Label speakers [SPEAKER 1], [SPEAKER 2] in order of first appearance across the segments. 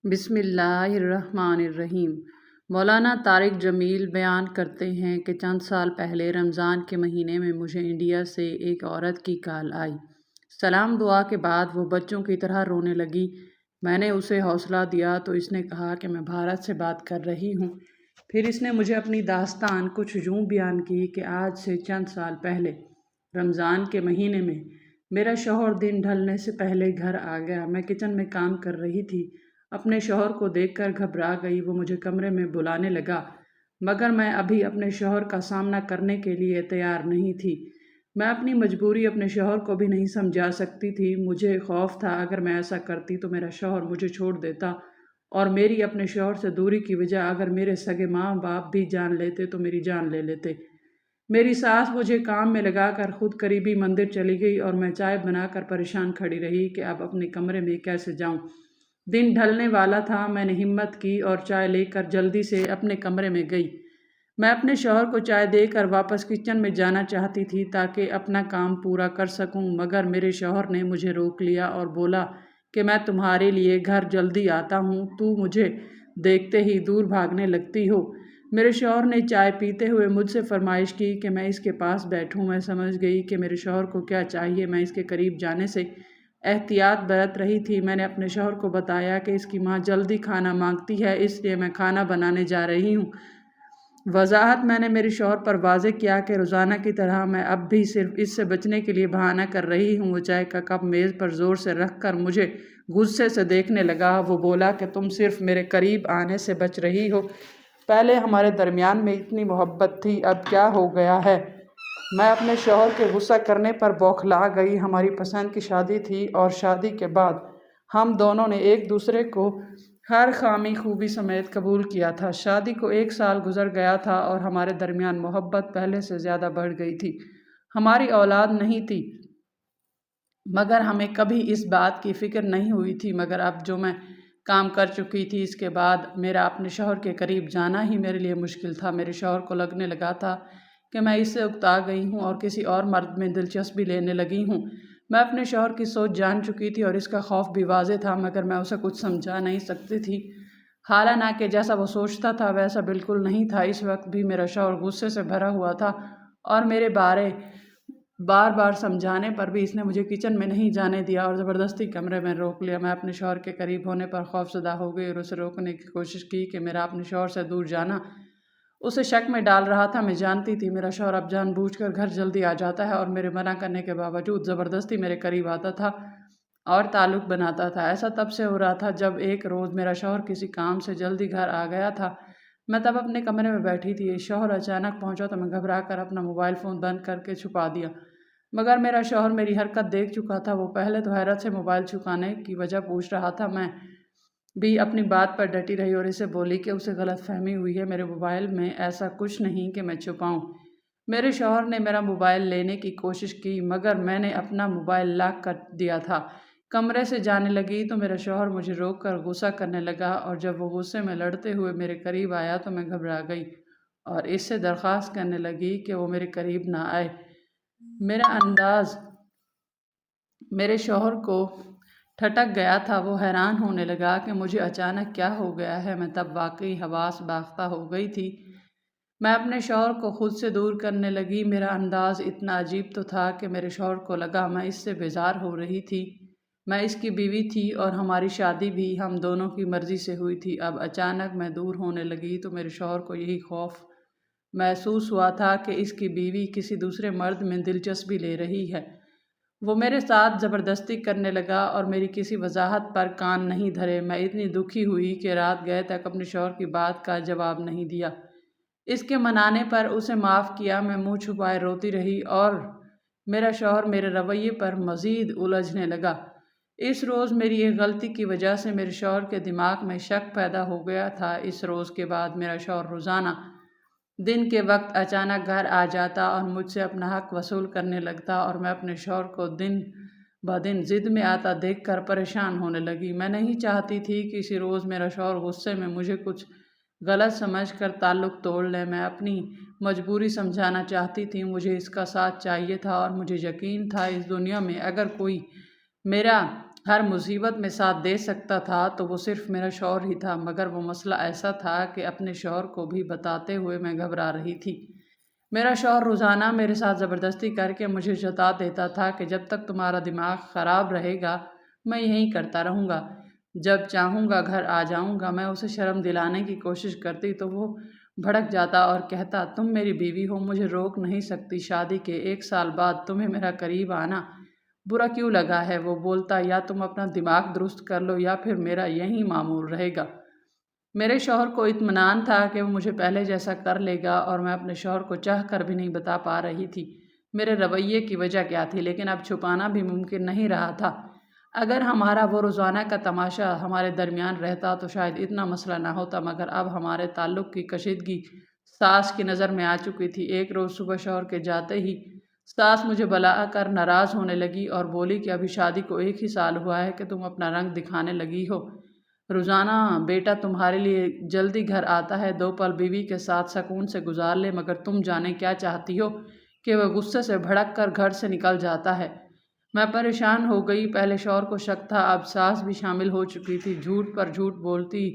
[SPEAKER 1] بسم اللہ الرحمن الرحیم۔ مولانا طارق جمیل بیان کرتے ہیں کہ چند سال پہلے رمضان کے مہینے میں مجھے انڈیا سے ایک عورت کی کال آئی۔ سلام دعا کے بعد وہ بچوں کی طرح رونے لگی۔ میں نے اسے حوصلہ دیا تو اس نے کہا کہ میں بھارت سے بات کر رہی ہوں۔ پھر اس نے مجھے اپنی داستان کچھ یوں بیان کی کہ آج سے چند سال پہلے رمضان کے مہینے میں میرا شوہر دن ڈھلنے سے پہلے گھر آ گیا۔ میں کچن میں کام کر رہی تھی، اپنے شوہر کو دیکھ کر گھبرا گئی۔ وہ مجھے کمرے میں بلانے لگا، مگر میں ابھی اپنے شوہر کا سامنا کرنے کے لیے تیار نہیں تھی۔ میں اپنی مجبوری اپنے شوہر کو بھی نہیں سمجھا سکتی تھی۔ مجھے خوف تھا اگر میں ایسا کرتی تو میرا شوہر مجھے چھوڑ دیتا، اور میری اپنے شوہر سے دوری کی وجہ اگر میرے سگے ماں باپ بھی جان لیتے تو میری جان لے لیتے۔ میری ساس مجھے کام میں لگا کر خود قریبی مندر چلی گئی اور میں چائے بنا کر پریشان کھڑی رہی کہ اب اپنے کمرے میں کیسے جاؤں۔ دن ڈھلنے والا تھا۔ میں نے ہمت کی اور چائے لے کر جلدی سے اپنے کمرے میں گئی۔ میں اپنے شوہر کو چائے دے کر واپس کچن میں جانا چاہتی تھی تاکہ اپنا کام پورا کر سکوں، مگر میرے شوہر نے مجھے روک لیا اور بولا کہ میں تمہارے لیے گھر جلدی آتا ہوں، تو مجھے دیکھتے ہی دور بھاگنے لگتی ہو۔ میرے شوہر نے چائے پیتے ہوئے مجھ سے فرمائش کی کہ میں اس کے پاس بیٹھوں۔ میں سمجھ گئی کہ میرے شوہر کو کیا چاہیے۔ میں اس کے قریب جانے سے احتیاط برت رہی تھی۔ میں نے اپنے شوہر کو بتایا کہ اس کی ماں جلدی کھانا مانگتی ہے، اس لیے میں کھانا بنانے جا رہی ہوں۔ وضاحت میں نے میرے شوہر پر واضح کیا کہ روزانہ کی طرح میں اب بھی صرف اس سے بچنے کے لیے بہانہ کر رہی ہوں۔ وہ چائے کا کپ میز پر زور سے رکھ کر مجھے غصے سے دیکھنے لگا۔ وہ بولا کہ تم صرف میرے قریب آنے سے بچ رہی ہو، پہلے ہمارے درمیان میں اتنی محبت تھی، اب کیا ہو گیا ہے؟ میں اپنے شوہر کے غصہ کرنے پر بوکھلا گئی۔ ہماری پسند کی شادی تھی اور شادی کے بعد ہم دونوں نے ایک دوسرے کو ہر خامی خوبی سمیت قبول کیا تھا۔ شادی کو 1 سال گزر گیا تھا اور ہمارے درمیان محبت پہلے سے زیادہ بڑھ گئی تھی۔ ہماری اولاد نہیں تھی، مگر ہمیں کبھی اس بات کی فکر نہیں ہوئی تھی۔ مگر اب جو میں کام کر چکی تھی، اس کے بعد میرا اپنے شوہر کے قریب جانا ہی میرے لیے مشکل تھا۔ میرے شوہر کو لگنے لگا تھا کہ میں اس سے اکتا گئی ہوں اور کسی اور مرد میں دلچسپی لینے لگی ہوں۔ میں اپنے شوہر کی سوچ جان چکی تھی اور اس کا خوف بھی واضح تھا، مگر میں اسے کچھ سمجھا نہیں سکتی تھی۔ حالانکہ جیسا وہ سوچتا تھا ویسا بالکل نہیں تھا۔ اس وقت بھی میرا شوہر غصے سے بھرا ہوا تھا اور میرے بارے بار بار سمجھانے پر بھی اس نے مجھے کچن میں نہیں جانے دیا اور زبردستی کمرے میں روک لیا۔ میں اپنے شوہر کے قریب ہونے پر خوفزدہ ہو گئی اور اسے روکنے کی کوشش کی کہ میرا اپنے شوہر سے دور جانا اسے شک میں ڈال رہا تھا۔ میں جانتی تھی میرا شوہر اب جان بوجھ کر گھر جلدی آ جاتا ہے اور میرے منع کرنے کے باوجود زبردستی میرے قریب آتا تھا اور تعلق بناتا تھا۔ ایسا تب سے ہو رہا تھا جب ایک روز میرا شوہر کسی کام سے جلدی گھر آ گیا تھا۔ میں تب اپنے کمرے میں بیٹھی تھی۔ شوہر اچانک پہنچا تو میں گھبرا کر اپنا موبائل فون بند کر کے چھپا دیا، مگر میرا شوہر میری حرکت دیکھ چکا تھا۔ وہ پہلے تو حیرت سے موبائل چھپانے کی وجہ پوچھ رہا تھا، میں بھی اپنی بات پر ڈٹی رہی اور اسے بولی کہ اسے غلط فہمی ہوئی ہے، میرے موبائل میں ایسا کچھ نہیں کہ میں چھپاؤں۔ میرے شوہر نے میرا موبائل لینے کی کوشش کی، مگر میں نے اپنا موبائل لاک کر دیا تھا۔ کمرے سے جانے لگی تو میرا شوہر مجھے روک کر غصہ کرنے لگا، اور جب وہ غصے میں لڑتے ہوئے میرے قریب آیا تو میں گھبرا گئی اور اس سے درخواست کرنے لگی کہ وہ میرے قریب نہ آئے۔ میرا انداز میرے شوہر کو ٹھٹک گیا تھا۔ وہ حیران ہونے لگا کہ مجھے اچانک کیا ہو گیا ہے۔ میں تب واقعی حواس باختہ ہو گئی تھی۔ میں اپنے شوہر کو خود سے دور کرنے لگی۔ میرا انداز اتنا عجیب تو تھا کہ میرے شوہر کو لگا میں اس سے بیزار ہو رہی تھی۔ میں اس کی بیوی تھی اور ہماری شادی بھی ہم دونوں کی مرضی سے ہوئی تھی۔ اب اچانک میں دور ہونے لگی تو میرے شوہر کو یہی خوف محسوس ہوا تھا کہ اس کی بیوی کسی دوسرے مرد میں دلچسپی لے رہی ہے۔ وہ میرے ساتھ زبردستی کرنے لگا اور میری کسی وضاحت پر کان نہیں دھرے۔ میں اتنی دکھی ہوئی کہ رات گئے تک اپنے شوہر کی بات کا جواب نہیں دیا۔ اس کے منانے پر اسے معاف کیا۔ میں منہ چھپائے روتی رہی اور میرا شوہر میرے رویے پر مزید الجھنے لگا۔ اس روز میری ایک غلطی کی وجہ سے میرے شوہر کے دماغ میں شک پیدا ہو گیا تھا۔ اس روز کے بعد میرا شوہر روزانہ دن کے وقت اچانک گھر آ جاتا اور مجھ سے اپنا حق وصول کرنے لگتا، اور میں اپنے شوہر کو دن بدن ضد میں آتا دیکھ کر پریشان ہونے لگی۔ میں نہیں چاہتی تھی کہ کسی روز میرا شوہر غصے میں مجھے کچھ غلط سمجھ کر تعلق توڑ لے۔ میں اپنی مجبوری سمجھانا چاہتی تھی، مجھے اس کا ساتھ چاہیے تھا اور مجھے یقین تھا اس دنیا میں اگر کوئی میرا ہر مصیبت میں ساتھ دے سکتا تھا تو وہ صرف میرا شوہر ہی تھا، مگر وہ مسئلہ ایسا تھا کہ اپنے شوہر کو بھی بتاتے ہوئے میں گھبرا رہی تھی۔ میرا شوہر روزانہ میرے ساتھ زبردستی کر کے مجھے جتا دیتا تھا کہ جب تک تمہارا دماغ خراب رہے گا میں یہیں کرتا رہوں گا، جب چاہوں گا گھر آ جاؤں گا۔ میں اسے شرم دلانے کی کوشش کرتی تو وہ بھڑک جاتا اور کہتا، تم میری بیوی ہو، مجھے روک نہیں سکتی۔ شادی کے 1 سال بعد تمہیں میرا قریب آنا برا کیوں لگا ہے؟ وہ بولتا، یا تم اپنا دماغ درست کر لو یا پھر میرا یہی معمول رہے گا۔ میرے شوہر کو اطمینان تھا کہ وہ مجھے پہلے جیسا کر لے گا، اور میں اپنے شوہر کو چاہ کر بھی نہیں بتا پا رہی تھی میرے رویے کی وجہ کیا تھی، لیکن اب چھپانا بھی ممکن نہیں رہا تھا۔ اگر ہمارا وہ روزانہ کا تماشا ہمارے درمیان رہتا تو شاید اتنا مسئلہ نہ ہوتا، مگر اب ہمارے تعلق کی کشیدگی ساس کی نظر میں آ چکی تھی۔ ایک روز صبح شوہر کے جاتے ہی ساس مجھے بلا کر ناراض ہونے لگی اور بولی کہ ابھی شادی کو 1 ہی سال ہوا ہے کہ تم اپنا رنگ دکھانے لگی ہو۔ روزانہ بیٹا تمہارے لیے جلدی گھر آتا ہے، 2 پل بیوی کے ساتھ سکون سے گزار لے، مگر تم جانے کیا چاہتی ہو کہ وہ غصے سے بھڑک کر گھر سے نکل جاتا ہے۔ میں پریشان ہو گئی۔ پہلے شوہر کو شک تھا، اب ساس بھی شامل ہو چکی تھی۔ جھوٹ پر جھوٹ بولتی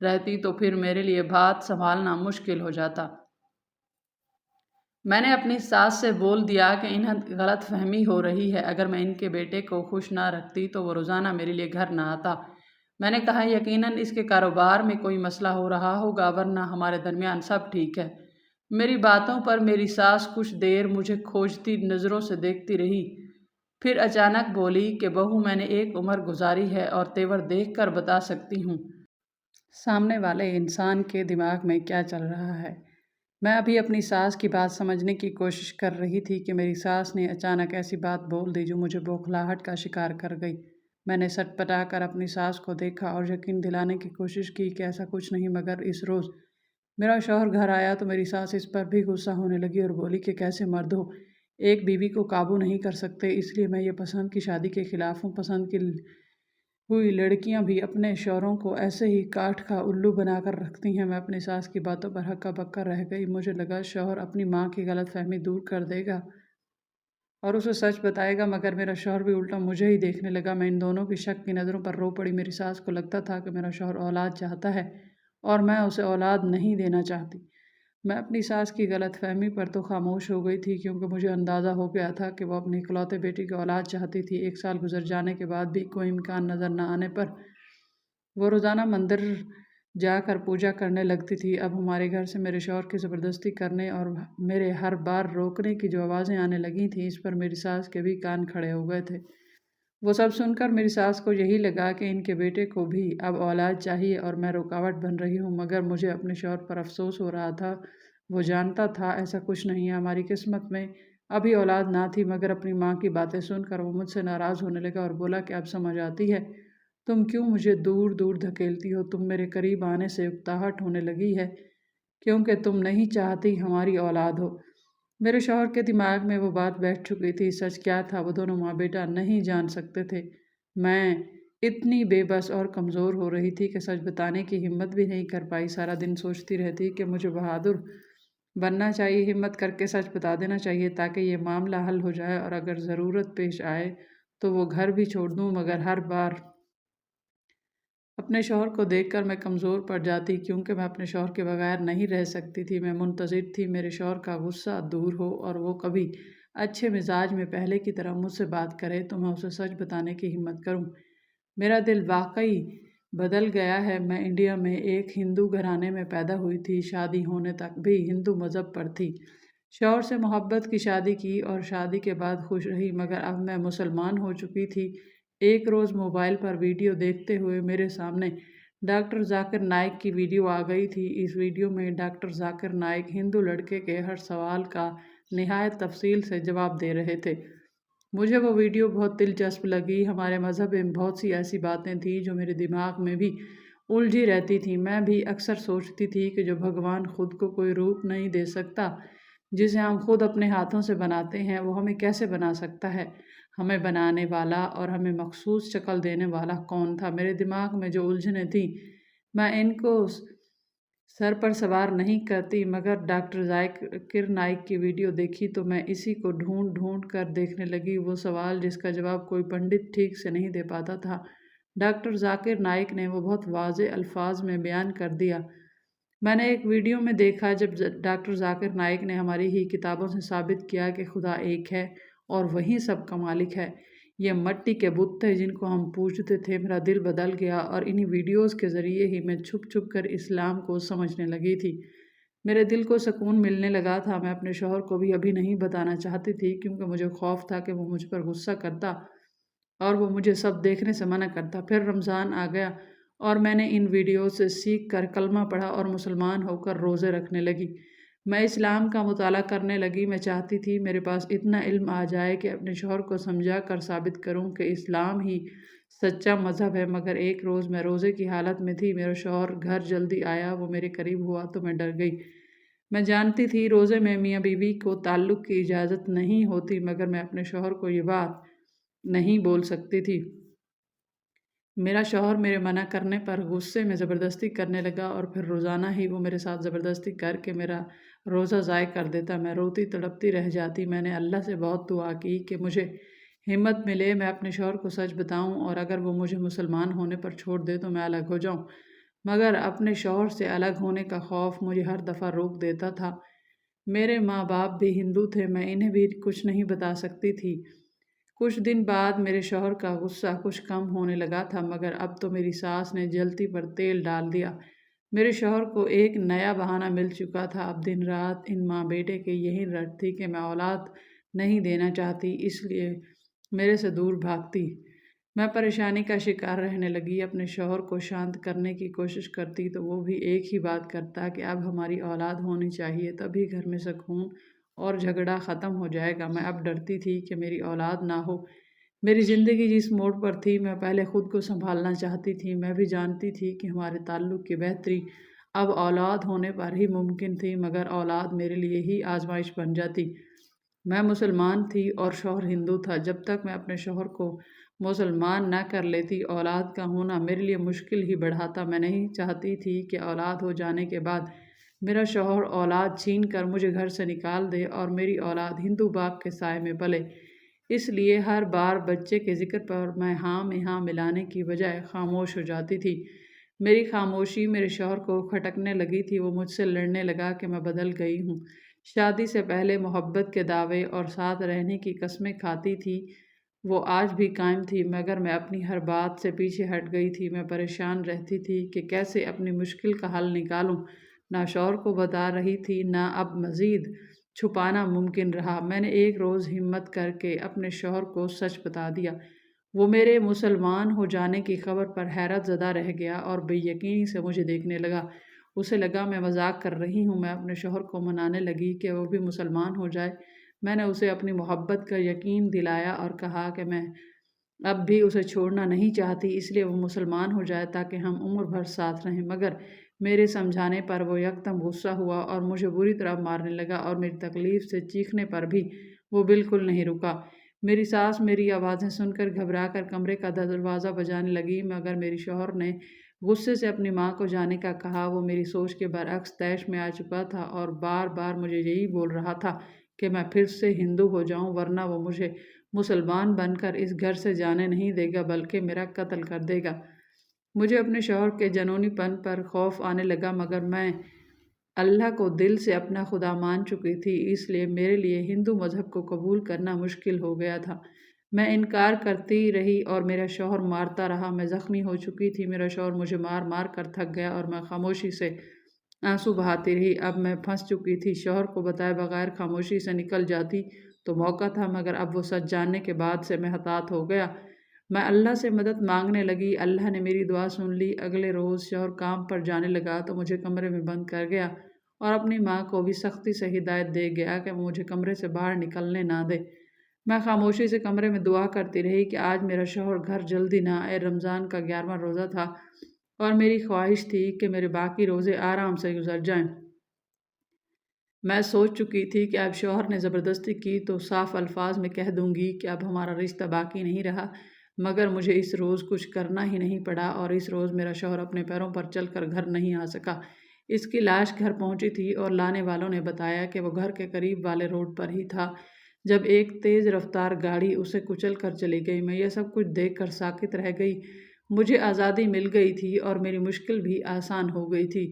[SPEAKER 1] رہتی تو پھر میرے لیے بات سنبھالنا مشکل ہو جاتا۔ میں نے اپنی ساس سے بول دیا کہ انہیں غلط فہمی ہو رہی ہے، اگر میں ان کے بیٹے کو خوش نہ رکھتی تو وہ روزانہ میرے لیے گھر نہ آتا۔ میں نے کہا، یقیناً اس کے کاروبار میں کوئی مسئلہ ہو رہا ہوگا، ورنہ ہمارے درمیان سب ٹھیک ہے۔ میری باتوں پر میری ساس کچھ دیر مجھے کھوجتی نظروں سے دیکھتی رہی، پھر اچانک بولی کہ بہو، میں نے ایک عمر گزاری ہے اور تیور دیکھ کر بتا سکتی ہوں سامنے والے انسان کے دماغ میں کیا چل رہا ہے۔ میں ابھی اپنی ساس کی بات سمجھنے کی کوشش کر رہی تھی کہ میری ساس نے اچانک ایسی بات بول دی جو مجھے بوکھلاہٹ کا شکار کر گئی۔ میں نے سٹ پٹا کر اپنی ساس کو دیکھا اور یقین دلانے کی کوشش کی کہ ایسا کچھ نہیں، مگر اس روز میرا شوہر گھر آیا تو میری ساس اس پر بھی غصہ ہونے لگی اور بولی کہ کیسے مرد ہو، ایک بیوی کو قابو نہیں کر سکتے، اس لیے میں یہ پسند کی شادی کے خلاف ہوں۔ پسند کی ہوئی لڑکیاں بھی اپنے شوہروں کو ایسے ہی کاٹھ کا الو بنا کر رکھتی ہیں۔ میں اپنی ساس کی باتوں پر ہکا بکا رہ گئی۔ مجھے لگا شوہر اپنی ماں کی غلط فہمی دور کر دے گا اور اسے سچ بتائے گا، مگر میرا شوہر بھی الٹا مجھے ہی دیکھنے لگا۔ میں ان دونوں کی شک کی نظروں پر رو پڑی۔ میری ساس کو لگتا تھا کہ میرا شوہر اولاد چاہتا ہے اور میں اسے اولاد نہیں دینا چاہتی۔ میں اپنی ساس کی غلط فہمی پر تو خاموش ہو گئی تھی، کیونکہ مجھے اندازہ ہو گیا تھا کہ وہ اپنی اکلوتے بیٹی کی اولاد چاہتی تھی۔ 1 سال گزر جانے کے بعد بھی کوئی امکان نظر نہ آنے پر وہ روزانہ مندر جا کر پوجا کرنے لگتی تھی۔ اب ہمارے گھر سے میرے شوہر کی زبردستی کرنے اور میرے ہر بار روکنے کی جو آوازیں آنے لگی تھیں، اس پر میری ساس کے بھی کان کھڑے ہو گئے تھے۔ وہ سب سن کر میری ساس کو یہی لگا کہ ان کے بیٹے کو بھی اب اولاد چاہیے اور میں رکاوٹ بن رہی ہوں، مگر مجھے اپنے شوہر پر افسوس ہو رہا تھا۔ وہ جانتا تھا ایسا کچھ نہیں ہے، ہماری قسمت میں ابھی اولاد نہ تھی، مگر اپنی ماں کی باتیں سن کر وہ مجھ سے ناراض ہونے لگا اور بولا کہ اب سمجھ آتی ہے تم کیوں مجھے دور دور دھکیلتی ہو۔ تم میرے قریب آنے سے اکتاہٹ ہونے لگی ہے کیونکہ تم نہیں چاہتی ہماری اولاد ہو۔ میرے شوہر کے دماغ میں وہ بات بیٹھ چکی تھی۔ سچ کیا تھا وہ دونوں ماں بیٹا نہیں جان سکتے تھے۔ میں اتنی بے بس اور کمزور ہو رہی تھی کہ سچ بتانے کی ہمت بھی نہیں کر پائی۔ سارا دن سوچتی رہتی کہ مجھے بہادر بننا چاہیے، ہمت کر کے سچ بتا دینا چاہیے تاکہ یہ معاملہ حل ہو جائے، اور اگر ضرورت پیش آئے تو وہ گھر بھی چھوڑ دوں، مگر ہر بار اپنے شوہر کو دیکھ کر میں کمزور پڑ جاتی، کیونکہ میں اپنے شوہر کے بغیر نہیں رہ سکتی تھی۔ میں منتظر تھی میرے شوہر کا غصہ دور ہو اور وہ کبھی اچھے مزاج میں پہلے کی طرح مجھ سے بات کرے تو میں اسے سچ بتانے کی ہمت کروں۔ میرا دل واقعی بدل گیا ہے۔ میں انڈیا میں ایک ہندو گھرانے میں پیدا ہوئی تھی، شادی ہونے تک بھی ہندو مذہب پر تھی، شوہر سے محبت کی شادی کی اور شادی کے بعد خوش رہی، مگر اب میں مسلمان ہو چکی تھی۔ ایک روز موبائل پر ویڈیو دیکھتے ہوئے میرے سامنے ڈاکٹر ذاکر نائک کی ویڈیو آ گئی تھی۔ اس ویڈیو میں ڈاکٹر ذاکر نائک ہندو لڑکے کے ہر سوال کا نہایت تفصیل سے جواب دے رہے تھے۔ مجھے وہ ویڈیو بہت دلچسپ لگی۔ ہمارے مذہب میں بہت سی ایسی باتیں تھیں جو میرے دماغ میں بھی الجھی رہتی تھیں۔ میں بھی اکثر سوچتی تھی کہ جو بھگوان خود کو کوئی روپ نہیں دے سکتا جسے ہم خود اپنے ہاتھوں سے بناتے ہیں، وہ ہمیں کیسے بنا سکتا ہے؟ ہمیں بنانے والا اور ہمیں مخصوص شکل دینے والا کون تھا؟ میرے دماغ میں جو الجھنیں تھیں میں ان کو سر پر سوار نہیں کرتی، مگر ڈاکٹر ذاکر نائک کی ویڈیو دیکھی تو میں اسی کو ڈھونڈ ڈھونڈ کر دیکھنے لگی، وہ سوال جس کا جواب کوئی پنڈت ٹھیک سے نہیں دے پاتا تھا۔ ڈاکٹر ذاکر نائک نے وہ بہت واضح الفاظ میں بیان کر دیا۔ میں نے ایک ویڈیو میں دیکھا جب ڈاکٹر ذاکر نائک نے ہماری ہی کتابوں سے ثابت کیا کہ خدا ایک ہے اور وہی سب کا مالک ہے۔ یہ مٹی کے بت تھے جن کو ہم پوجتے تھے۔ میرا دل بدل گیا اور انہی ویڈیوز کے ذریعے ہی میں چھپ چھپ کر اسلام کو سمجھنے لگی تھی۔ میرے دل کو سکون ملنے لگا تھا۔ میں اپنے شوہر کو بھی ابھی نہیں بتانا چاہتی تھی کیونکہ مجھے خوف تھا کہ وہ مجھ پر غصہ کرتا اور وہ مجھے سب دیکھنے سے منع کرتا۔ پھر رمضان آ گیا اور میں نے ان ویڈیوز سے سیکھ کر کلمہ پڑھا اور مسلمان ہو کر روزے رکھنے لگی۔ میں اسلام کا مطالعہ کرنے لگی۔ میں چاہتی تھی میرے پاس اتنا علم آ جائے کہ اپنے شوہر کو سمجھا کر ثابت کروں کہ اسلام ہی سچا مذہب ہے۔ مگر ایک روز میں روزے کی حالت میں تھی، میرا شوہر گھر جلدی آیا، وہ میرے قریب ہوا تو میں ڈر گئی۔ میں جانتی تھی روزے میں میاں بیوی کو تعلق کی اجازت نہیں ہوتی، مگر میں اپنے شوہر کو یہ بات نہیں بول سکتی تھی۔ میرا شوہر میرے منع کرنے پر غصے میں زبردستی کرنے لگا اور پھر روزانہ ہی وہ میرے ساتھ زبردستی کر کے میرا روزہ ضائع کر دیتا۔ میں روتی تڑپتی رہ جاتی۔ میں نے اللہ سے بہت دعا کی کہ مجھے ہمت ملے، میں اپنے شوہر کو سچ بتاؤں اور اگر وہ مجھے مسلمان ہونے پر چھوڑ دے تو میں الگ ہو جاؤں۔ مگر اپنے شوہر سے الگ ہونے کا خوف مجھے ہر دفعہ روک دیتا تھا۔ میرے ماں باپ بھی ہندو تھے، میں انہیں بھی کچھ نہیں بتا سکتی تھی۔ کچھ دن بعد میرے شوہر کا غصہ کچھ کم ہونے لگا تھا، مگر اب تو میری ساس نے جلتی پر تیل ڈال دیا۔ میرے شوہر کو ایک نیا بہانہ مل چکا تھا۔ اب دن رات ان ماں بیٹے کی یہی رٹ تھی کہ میں اولاد نہیں دینا چاہتی، اس لیے میرے سے دور بھاگتی۔ میں پریشانی کا شکار رہنے لگی۔ اپنے شوہر کو شانت کرنے کی کوشش کرتی تو وہ بھی ایک ہی بات کرتا کہ اب ہماری اولاد ہونی چاہیے، تبھی گھر میں سکون اور جھگڑا ختم ہو جائے گا۔ میں اب ڈرتی تھی کہ میری اولاد نہ ہو۔ میری زندگی جس موڑ پر تھی، میں پہلے خود کو سنبھالنا چاہتی تھی۔ میں بھی جانتی تھی کہ ہمارے تعلق کی بہتری اب اولاد ہونے پر ہی ممکن تھی، مگر اولاد میرے لیے ہی آزمائش بن جاتی۔ میں مسلمان تھی اور شوہر ہندو تھا۔ جب تک میں اپنے شوہر کو مسلمان نہ کر لیتی، اولاد کا ہونا میرے لیے مشکل ہی بڑھاتا۔ میں نہیں چاہتی تھی کہ اولاد ہو جانے کے بعد میرا شوہر اولاد چھین کر مجھے گھر سے نکال دے اور میری اولاد ہندو باپ کے سائے میں پلے۔ اس لیے ہر بار بچے کے ذکر پر میں ہاں میں ہاں ملانے کی بجائے خاموش ہو جاتی تھی۔ میری خاموشی میرے شوہر کو کھٹکنے لگی تھی۔ وہ مجھ سے لڑنے لگا کہ میں بدل گئی ہوں۔ شادی سے پہلے محبت کے دعوے اور ساتھ رہنے کی قسمیں کھاتی تھی، وہ آج بھی قائم تھی، مگر میں اپنی ہر بات سے پیچھے ہٹ گئی تھی۔ میں پریشان رہتی تھی کہ کیسے اپنی مشکل کا حل نکالوں۔ نہ شوہر کو بتا رہی تھی، نہ اب مزید چھپانا ممکن رہا۔ میں نے ایک روز ہمت کر کے اپنے شوہر کو سچ بتا دیا۔ وہ میرے مسلمان ہو جانے کی خبر پر حیرت زدہ رہ گیا اور بے یقینی سے مجھے دیکھنے لگا۔ اسے لگا میں مذاق کر رہی ہوں۔ میں اپنے شوہر کو منانے لگی کہ وہ بھی مسلمان ہو جائے۔ میں نے اسے اپنی محبت کا یقین دلایا اور کہا کہ میں اب بھی اسے چھوڑنا نہیں چاہتی، اس لیے وہ مسلمان ہو جائے تاکہ ہم عمر بھر ساتھ رہیں۔ مگر میرے سمجھانے پر وہ یکدم غصہ ہوا اور مجھے بری طرح مارنے لگا اور میری تکلیف سے چیخنے پر بھی وہ بالکل نہیں رکا۔ میری ساس میری آوازیں سن کر گھبرا کر کمرے کا دروازہ بجانے لگی، مگر میرے شوہر نے غصے سے اپنی ماں کو جانے کا کہا۔ وہ میری سوچ کے برعکس طیش میں آ چکا تھا اور بار بار مجھے یہی بول رہا تھا کہ میں پھر سے ہندو ہو جاؤں، ورنہ وہ مجھے مسلمان بن کر اس گھر سے جانے نہیں دے گا بلکہ میرا قتل کر دے گا۔ مجھے اپنے شوہر کے جنونی پن پر خوف آنے لگا، مگر میں اللہ کو دل سے اپنا خدا مان چکی تھی، اس لیے میرے لیے ہندو مذہب کو قبول کرنا مشکل ہو گیا تھا۔ میں انکار کرتی رہی اور میرا شوہر مارتا رہا۔ میں زخمی ہو چکی تھی، میرا شوہر مجھے مار مار کر تھک گیا اور میں خاموشی سے آنسو بہاتی رہی۔ اب میں پھنس چکی تھی۔ شوہر کو بتائے بغیر خاموشی سے نکل جاتی تو موقع تھا، مگر اب وہ سچ جاننے کے بعد سے میں ہتاہت ہو گیا۔ میں اللہ سے مدد مانگنے لگی۔ اللہ نے میری دعا سن لی۔ اگلے روز شوہر کام پر جانے لگا تو مجھے کمرے میں بند کر گیا اور اپنی ماں کو بھی سختی سے ہدایت دے گیا کہ وہ مجھے کمرے سے باہر نکلنے نہ دے۔ میں خاموشی سے کمرے میں دعا کرتی رہی کہ آج میرا شوہر گھر جلدی نہ آئے۔ رمضان کا 11واں روزہ تھا اور میری خواہش تھی کہ میرے باقی روزے آرام سے گزر جائیں۔ میں سوچ چکی تھی کہ اب شوہر نے زبردستی کی تو صاف الفاظ میں کہہ دوں گی کہ اب ہمارا رشتہ باقی نہیں رہا، مگر مجھے اس روز کچھ کرنا ہی نہیں پڑا اور اس روز میرا شوہر اپنے پیروں پر چل کر گھر نہیں آ سکا۔ اس کی لاش گھر پہنچی تھی اور لانے والوں نے بتایا کہ وہ گھر کے قریب والے روڈ پر ہی تھا جب ایک تیز رفتار گاڑی اسے کچل کر چلی گئی۔ میں یہ سب کچھ دیکھ کر ساکت رہ گئی۔ مجھے آزادی مل گئی تھی اور میری مشکل بھی آسان ہو گئی تھی۔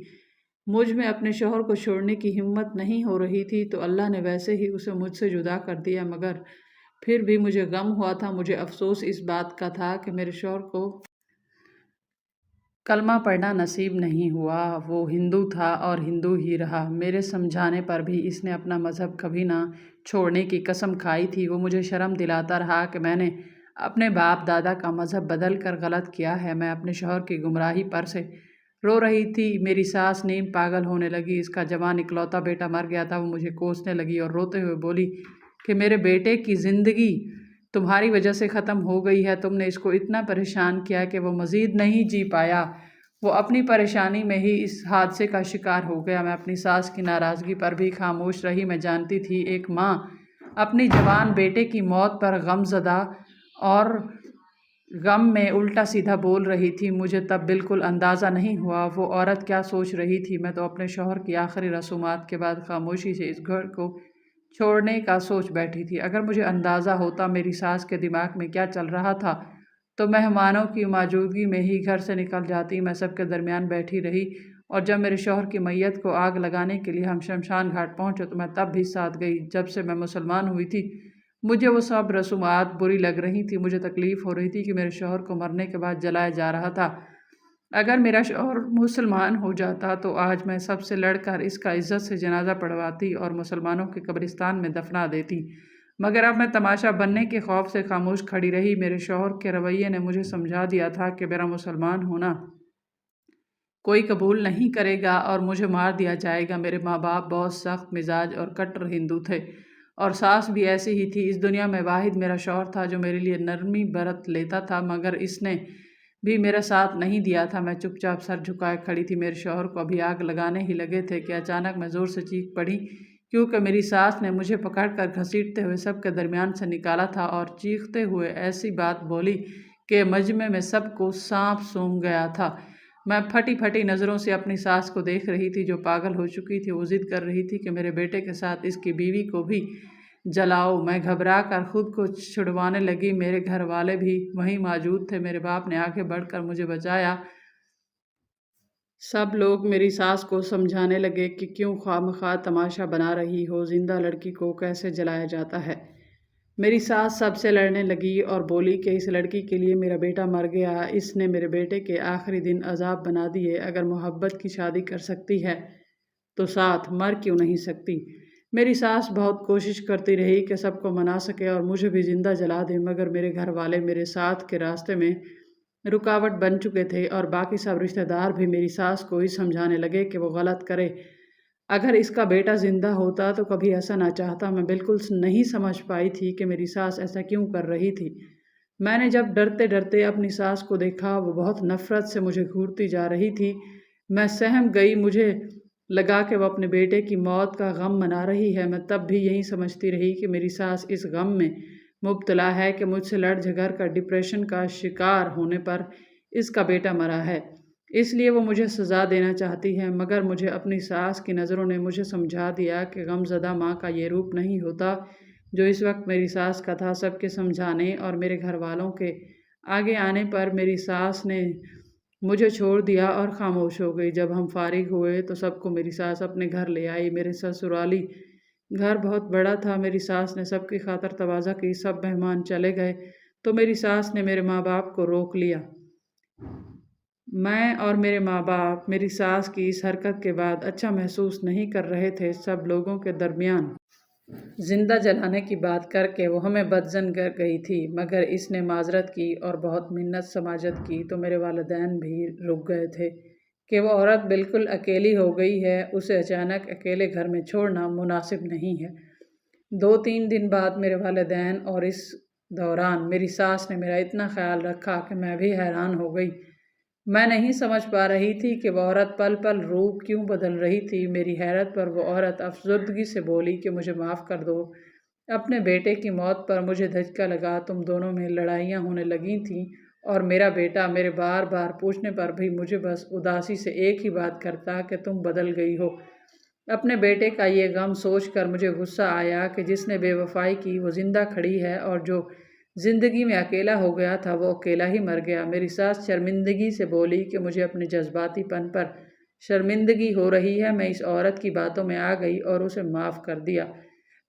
[SPEAKER 1] مجھ میں اپنے شوہر کو چھوڑنے کی ہمت نہیں ہو رہی تھی تو اللہ نے ویسے ہی اسے مجھ سے جدا کر دیا، مگر پھر بھی مجھے غم ہوا تھا۔ مجھے افسوس اس بات کا تھا کہ میرے شوہر کو کلمہ پڑھنا نصیب نہیں ہوا۔ وہ ہندو تھا اور ہندو ہی رہا۔ میرے سمجھانے پر بھی اس نے اپنا مذہب کبھی نہ چھوڑنے کی قسم کھائی تھی۔ وہ مجھے شرم دلاتا رہا کہ میں نے اپنے باپ دادا کا مذہب بدل کر غلط کیا ہے۔ میں اپنے شوہر کی گمراہی پر سے رو رہی تھی۔ میری ساس نیم پاگل ہونے لگی۔ اس کا جوان اکلوتا بیٹا مر گیا تھا۔ وہ مجھے کوسنے لگی اور روتے ہوئے بولی کہ میرے بیٹے کی زندگی تمہاری وجہ سے ختم ہو گئی ہے۔ تم نے اس کو اتنا پریشان کیا کہ وہ مزید نہیں جی پایا۔ وہ اپنی پریشانی میں ہی اس حادثے کا شکار ہو گیا۔ میں اپنی ساس کی ناراضگی پر بھی خاموش رہی۔ میں جانتی تھی ایک ماں اپنی جوان بیٹے کی موت پر غم زدہ اور غم میں الٹا سیدھا بول رہی تھی۔ مجھے تب بالکل اندازہ نہیں ہوا وہ عورت کیا سوچ رہی تھی۔ میں تو اپنے شوہر کی آخری رسومات کے بعد خاموشی سے اس گھر کو چھوڑنے کا سوچ بیٹھی تھی۔ اگر مجھے اندازہ ہوتا میری ساس کے دماغ میں کیا چل رہا تھا تو مہمانوں کی موجودگی میں ہی گھر سے نکل جاتی۔ میں سب کے درمیان بیٹھی رہی اور جب میرے شوہر کی میت کو آگ لگانے کے لیے ہم شمشان گھاٹ پہنچے تو میں تب بھی ساتھ گئی۔ جب سے میں مسلمان ہوئی تھی مجھے وہ سب رسومات بری لگ رہی تھی۔ مجھے تکلیف ہو رہی تھی کہ میرے شوہر کو مرنے کے بعد جلایا جا رہا تھا۔ اگر میرا شوہر مسلمان ہو جاتا تو آج میں سب سے لڑ کر اس کا عزت سے جنازہ پڑھواتی اور مسلمانوں کے قبرستان میں دفنا دیتی، مگر اب میں تماشا بننے کے خوف سے خاموش کھڑی رہی۔ میرے شوہر کے رویے نے مجھے سمجھا دیا تھا کہ میرا مسلمان ہونا کوئی قبول نہیں کرے گا اور مجھے مار دیا جائے گا۔ میرے ماں باپ بہت سخت مزاج اور کٹر ہندو تھے اور ساس بھی ایسی ہی تھی۔ اس دنیا میں واحد میرا شوہر تھا جو میرے لیے نرمی برت لیتا تھا، مگر اس نے بھی میرا ساتھ نہیں دیا تھا۔ میں چپ چاپ سر جھکائے کھڑی تھی۔ میرے شوہر کو ابھی آگ لگانے ہی لگے تھے کہ اچانک میں زور سے چیخ پڑی، کیونکہ میری ساس نے مجھے پکڑ کر گھسیٹتے ہوئے سب کے درمیان سے نکالا تھا اور چیختے ہوئے ایسی بات بولی کہ مجمع میں سب کو سانپ سونگھ گیا تھا۔ میں پھٹی پھٹی نظروں سے اپنی ساس کو دیکھ رہی تھی جو پاگل ہو چکی تھی۔ وہ ضد کر رہی تھی کہ میرے بیٹے کے ساتھ اس کی بیوی کو بھی جلاؤ۔ میں گھبرا کر خود کو چھڑوانے لگی۔ میرے گھر والے بھی وہیں موجود تھے۔ میرے باپ نے آگے بڑھ کر مجھے بچایا۔ سب لوگ میری ساس کو سمجھانے لگے کہ کیوں خواہ تماشا بنا رہی ہو، زندہ لڑکی کو کیسے جلایا جاتا ہے۔ میری ساس سب سے لڑنے لگی اور بولی کہ اس لڑکی کے لیے میرا بیٹا مر گیا، اس نے میرے بیٹے کے آخری دن عذاب بنا دیے۔ اگر محبت کی شادی کر سکتی ہے تو ساتھ مر کیوں نہیں سکتی؟ میری ساس بہت کوشش کرتی رہی کہ سب کو منا سکے اور مجھے بھی زندہ جلا دے، مگر میرے گھر والے میرے ساتھ کے راستے میں رکاوٹ بن چکے تھے اور باقی سب رشتہ دار بھی میری ساس کو ہی سمجھانے لگے کہ وہ غلط کرے۔ اگر اس کا بیٹا زندہ ہوتا تو کبھی ایسا نہ چاہتا۔ میں بالکل نہیں سمجھ پائی تھی کہ میری ساس ایسا کیوں کر رہی تھی۔ میں نے جب ڈرتے ڈرتے اپنی ساس کو دیکھا، وہ بہت نفرت سے مجھے گھورتی جا رہی تھی۔ میں سہم گئی۔ مجھے لگا کہ وہ اپنے بیٹے کی موت کا غم منا رہی ہے۔ میں تب بھی یہی سمجھتی رہی کہ میری ساس اس غم میں مبتلا ہے کہ مجھ سے لڑ جھگڑ کر ڈپریشن کا شکار ہونے پر اس کا بیٹا مرا ہے، اس لیے وہ مجھے سزا دینا چاہتی ہے۔ مگر مجھے اپنی ساس کی نظروں نے مجھے سمجھا دیا کہ غم زدہ ماں کا یہ روپ نہیں ہوتا جو اس وقت میری ساس کا تھا۔ سب کے سمجھانے اور میرے گھر والوں کے آگے آنے پر میری ساس نے مجھے چھوڑ دیا اور خاموش ہو گئی۔ جب ہم فارغ ہوئے تو سب کو میری ساس اپنے گھر لے آئی۔ میرے سسرالی گھر بہت بڑا تھا۔ میری ساس نے سب کی خاطر تواضع کی۔ سب مہمان چلے گئے تو میری ساس نے میرے ماں باپ کو روک لیا۔ میں اور میرے ماں باپ میری ساس کی اس حرکت کے بعد اچھا محسوس نہیں کر رہے تھے۔ سب لوگوں کے درمیان زندہ جلانے کی بات کر کے وہ ہمیں بدظن کر گئی تھی، مگر اس نے معذرت کی اور بہت منت سماجت کی تو میرے والدین بھی رک گئے تھے کہ وہ عورت بالکل اکیلی ہو گئی ہے، اسے اچانک اکیلے گھر میں چھوڑنا مناسب نہیں ہے۔ 2-3 دن بعد میرے والدین اور اس دوران میری ساس نے میرا اتنا خیال رکھا کہ میں بھی حیران ہو گئی۔ میں نہیں سمجھ پا رہی تھی کہ وہ عورت پل پل روپ کیوں بدل رہی تھی۔ میری حیرت پر وہ عورت افسردگی سے بولی کہ مجھے معاف کر دو، اپنے بیٹے کی موت پر مجھے دھچکا لگا، تم دونوں میں لڑائیاں ہونے لگی تھیں اور میرا بیٹا میرے بار بار پوچھنے پر بھی مجھے بس اداسی سے ایک ہی بات کرتا کہ تم بدل گئی ہو۔ اپنے بیٹے کا یہ غم سوچ کر مجھے غصہ آیا کہ جس نے بے وفائی کی وہ زندہ کھڑی ہے، اور جو زندگی میں اکیلا ہو گیا تھا وہ اکیلا ہی مر گیا۔ میری ساس شرمندگی سے بولی کہ مجھے اپنے جذباتی پن پر شرمندگی ہو رہی ہے۔ میں اس عورت کی باتوں میں آ گئی اور اسے معاف کر دیا۔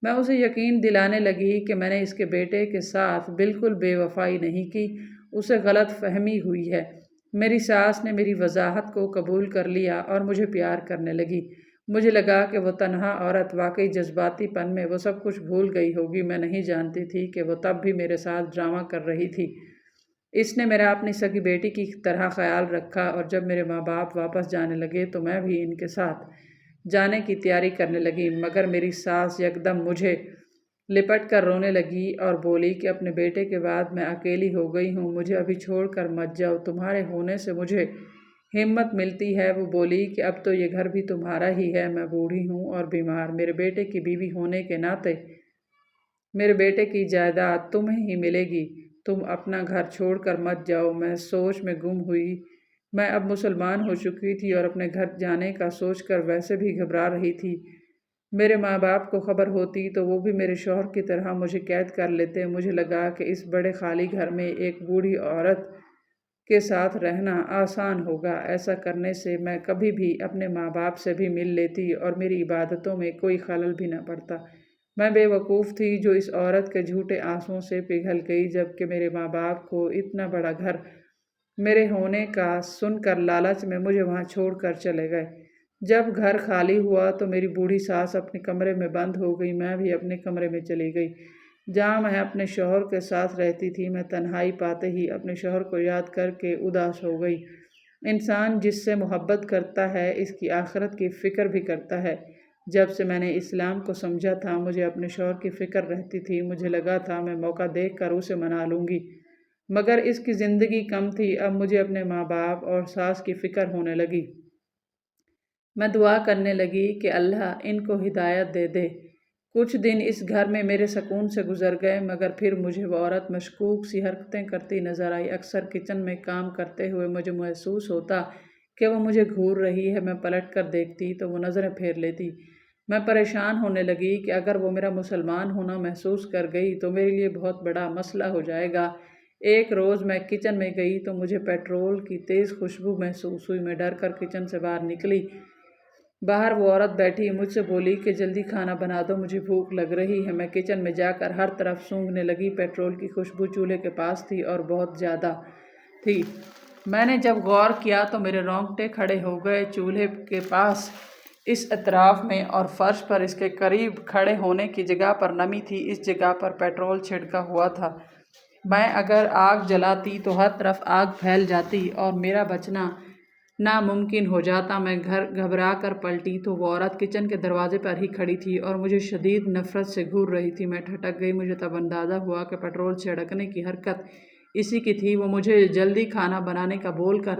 [SPEAKER 1] میں اسے یقین دلانے لگی کہ میں نے اس کے بیٹے کے ساتھ بالکل بے وفائی نہیں کی، اسے غلط فہمی ہوئی ہے۔ میری ساس نے میری وضاحت کو قبول کر لیا اور مجھے پیار کرنے لگی۔ مجھے لگا کہ وہ تنہا عورت واقعی جذباتی پن میں وہ سب کچھ بھول گئی ہوگی۔ میں نہیں جانتی تھی کہ وہ تب بھی میرے ساتھ ڈرامہ کر رہی تھی۔ اس نے میرا اپنی سگی بیٹی کی طرح خیال رکھا، اور جب میرے ماں باپ واپس جانے لگے تو میں بھی ان کے ساتھ جانے کی تیاری کرنے لگی، مگر میری ساس یکدم مجھے لپٹ کر رونے لگی اور بولی کہ اپنے بیٹے کے بعد میں اکیلی ہو گئی ہوں، مجھے ابھی چھوڑ کر مت جاؤ، تمہارے ہونے سے مجھے ہمت ملتی ہے۔ وہ بولی کہ اب تو یہ گھر بھی تمہارا ہی ہے، میں بوڑھی ہوں اور بیمار، میرے بیٹے کی بیوی ہونے کے ناطے میرے بیٹے کی جائیداد تمہیں ہی ملے گی، تم اپنا گھر چھوڑ کر مت جاؤ۔ میں سوچ میں گم ہوئی۔ میں اب مسلمان ہو چکی تھی اور اپنے گھر جانے کا سوچ کر ویسے بھی گھبرا رہی تھی۔ میرے ماں باپ کو خبر ہوتی تو وہ بھی میرے شوہر کی طرح مجھے قید کر لیتے۔ مجھے لگا کہ اس بڑے خالی گھر میں ایک بوڑھی عورت کے ساتھ رہنا آسان ہوگا، ایسا کرنے سے میں کبھی بھی اپنے ماں باپ سے بھی مل لیتی اور میری عبادتوں میں کوئی خلل بھی نہ پڑتا۔ میں بے وقوف تھی جو اس عورت کے جھوٹے آنسوؤں سے پگھل گئی، جبکہ میرے ماں باپ کو اتنا بڑا گھر میرے ہونے کا سن کر لالچ میں مجھے وہاں چھوڑ کر چلے گئے۔ جب گھر خالی ہوا تو میری بوڑھی ساس اپنے کمرے میں بند ہو گئی، میں بھی اپنے کمرے میں چلی گئی جہاں میں اپنے شوہر کے ساتھ رہتی تھی۔ میں تنہائی پاتے ہی اپنے شوہر کو یاد کر کے اداس ہو گئی۔ انسان جس سے محبت کرتا ہے اس کی آخرت کی فکر بھی کرتا ہے۔ جب سے میں نے اسلام کو سمجھا تھا مجھے اپنے شوہر کی فکر رہتی تھی، مجھے لگا تھا میں موقع دیکھ کر اسے منا لوں گی، مگر اس کی زندگی کم تھی۔ اب مجھے اپنے ماں باپ اور ساس کی فکر ہونے لگی۔ میں دعا کرنے لگی کہ اللہ ان کو ہدایت دے دے۔ کچھ دن اس گھر میں میرے سکون سے گزر گئے، مگر پھر مجھے وہ عورت مشکوک سی حرکتیں کرتی نظر آئی۔ اکثر کچن میں کام کرتے ہوئے مجھے محسوس ہوتا کہ وہ مجھے گھور رہی ہے۔ میں پلٹ کر دیکھتی تو وہ نظریں پھیر لیتی۔ میں پریشان ہونے لگی کہ اگر وہ میرا مسلمان ہونا محسوس کر گئی تو میرے لیے بہت بڑا مسئلہ ہو جائے گا۔ ایک روز میں کچن میں گئی تو مجھے پیٹرول کی تیز خوشبو محسوس ہوئی۔ میں ڈر کر کچن سے باہر نکلی۔ باہر وہ عورت بیٹھی مجھ سے بولی کہ جلدی کھانا بنا دو، مجھے بھوک لگ رہی ہے۔ میں کچن میں جا کر ہر طرف سونگھنے لگی۔ پیٹرول کی خوشبو چولہے کے پاس تھی اور بہت زیادہ تھی۔ میں نے جب غور کیا تو میرے رونگٹے کھڑے ہو گئے۔ چولہے کے پاس اس اطراف میں اور فرش پر اس کے قریب کھڑے ہونے کی جگہ پر نمی تھی، اس جگہ پر پیٹرول چھڑکا ہوا تھا۔ میں اگر آگ جلاتی تو ہر طرف آگ پھیل جاتی اور میرا بچنا ناممکن ہو جاتا۔ میں گھبرا کر پلٹی تو وہ عورت کچن کے دروازے پر ہی کھڑی تھی اور مجھے شدید نفرت سے گھور رہی تھی۔ میں ٹھٹک گئی۔ مجھے تب اندازہ ہوا کہ پیٹرول چھڑکنے کی حرکت اسی کی تھی۔ وہ مجھے جلدی کھانا بنانے کا بول کر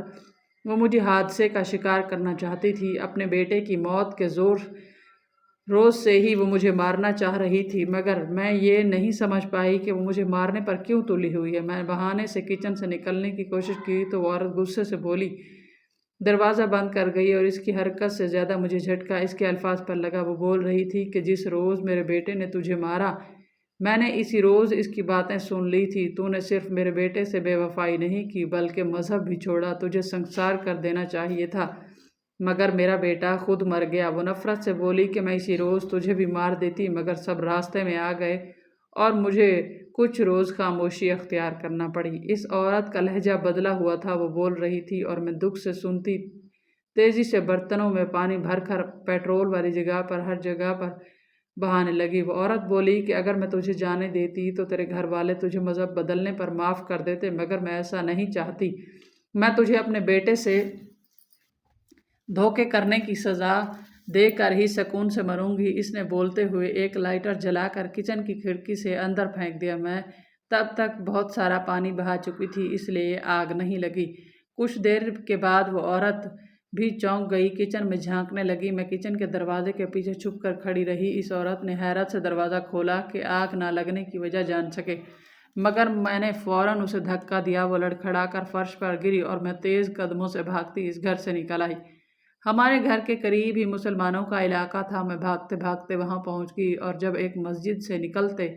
[SPEAKER 1] وہ مجھے حادثے کا شکار کرنا چاہتی تھی۔ اپنے بیٹے کی موت کے روز سے ہی وہ مجھے مارنا چاہ رہی تھی، مگر میں یہ نہیں سمجھ پائی کہ وہ مجھے مارنے پر کیوں تلی ہوئی ہے۔ میں بہانے سے کچن سے نکلنے کی کوشش کی تو وہ عورت غصے سے بولی، دروازہ بند کر گئی، اور اس کی حرکت سے زیادہ مجھے جھٹکا اس کے الفاظ پر لگا۔ وہ بول رہی تھی کہ جس روز میرے بیٹے نے تجھے مارا میں نے اسی روز اس کی باتیں سن لی تھی۔ تو نے صرف میرے بیٹے سے بے وفائی نہیں کی بلکہ مذہب بھی چھوڑا، تجھے سنسار کر دینا چاہیے تھا، مگر میرا بیٹا خود مر گیا۔ وہ نفرت سے بولی کہ میں اسی روز تجھے بھی مار دیتی، مگر سب راستے میں آ گئے اور مجھے کچھ روز خاموشی اختیار کرنا پڑی۔ اس عورت کا لہجہ بدلا ہوا تھا۔ وہ بول رہی تھی اور میں دکھ سے سنتی۔ تیزی سے برتنوں میں پانی بھر کر پیٹرول والی جگہ پر ہر جگہ پر بہانے لگی۔ وہ عورت بولی کہ اگر میں تجھے جانے دیتی تو تیرے گھر والے تجھے مذہب بدلنے پر معاف کر دیتے، مگر میں ایسا نہیں چاہتی۔ میں تجھے اپنے بیٹے سے دھوکے کرنے کی سزا دے کر ہی سکون سے مروں گی۔ اس نے بولتے ہوئے ایک لائٹر جلا کر کچن کی کھڑکی سے اندر پھینک دیا۔ میں تب تک بہت سارا پانی بہا چکی تھی، اس لیے آگ نہیں لگی۔ کچھ دیر کے بعد وہ عورت بھی چونک گئی، کچن میں جھانکنے لگی۔ میں کچن کے دروازے کے پیچھے چھپ کر کھڑی رہی۔ اس عورت نے حیرت سے دروازہ کھولا کہ آگ نہ لگنے کی وجہ جان سکے۔ مگر میں نے فوراً اسے دھکا دیا، وہ لڑکھڑا کر فرش پر گری اور میں تیز قدموں سے بھاگتی اس گھر سے نکل آئی۔ ہمارے گھر کے قریب ہی مسلمانوں کا علاقہ تھا۔ میں بھاگتے بھاگتے وہاں پہنچ گئی اور جب ایک مسجد سے نکلتے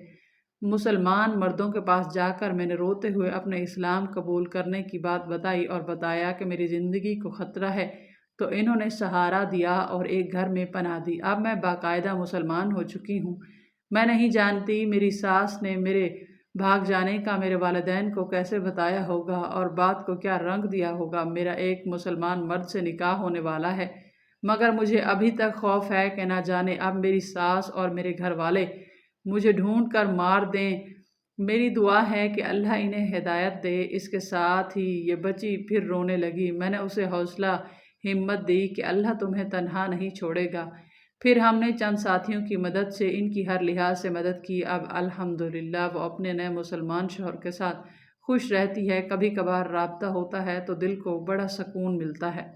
[SPEAKER 1] مسلمان مردوں کے پاس جا کر میں نے روتے ہوئے اپنے اسلام قبول کرنے کی بات بتائی اور بتایا کہ میری زندگی کو خطرہ ہے، تو انہوں نے سہارا دیا اور ایک گھر میں پناہ دی۔ اب میں باقاعدہ مسلمان ہو چکی ہوں۔ میں نہیں جانتی میری ساس نے میرے بھاگ جانے کا میرے والدین کو کیسے بتایا ہوگا اور بات کو کیا رنگ دیا ہوگا۔ میرا ایک مسلمان مرد سے نکاح ہونے والا ہے، مگر مجھے ابھی تک خوف ہے کہ نہ جانے اب میری ساس اور میرے گھر والے مجھے ڈھونڈ کر مار دیں۔ میری دعا ہے کہ اللہ انہیں ہدایت دے۔ اس کے ساتھ ہی یہ بچی پھر رونے لگی۔ میں نے اسے حوصلہ ہمت دی کہ اللہ تمہیں تنہا نہیں چھوڑے گا۔ پھر ہم نے چند ساتھیوں کی مدد سے ان کی ہر لحاظ سے مدد کی۔ اب الحمدللہ وہ اپنے نئے مسلمان شوہر کے ساتھ خوش رہتی ہے۔ کبھی کبھار رابطہ ہوتا ہے تو دل کو بڑا سکون ملتا ہے۔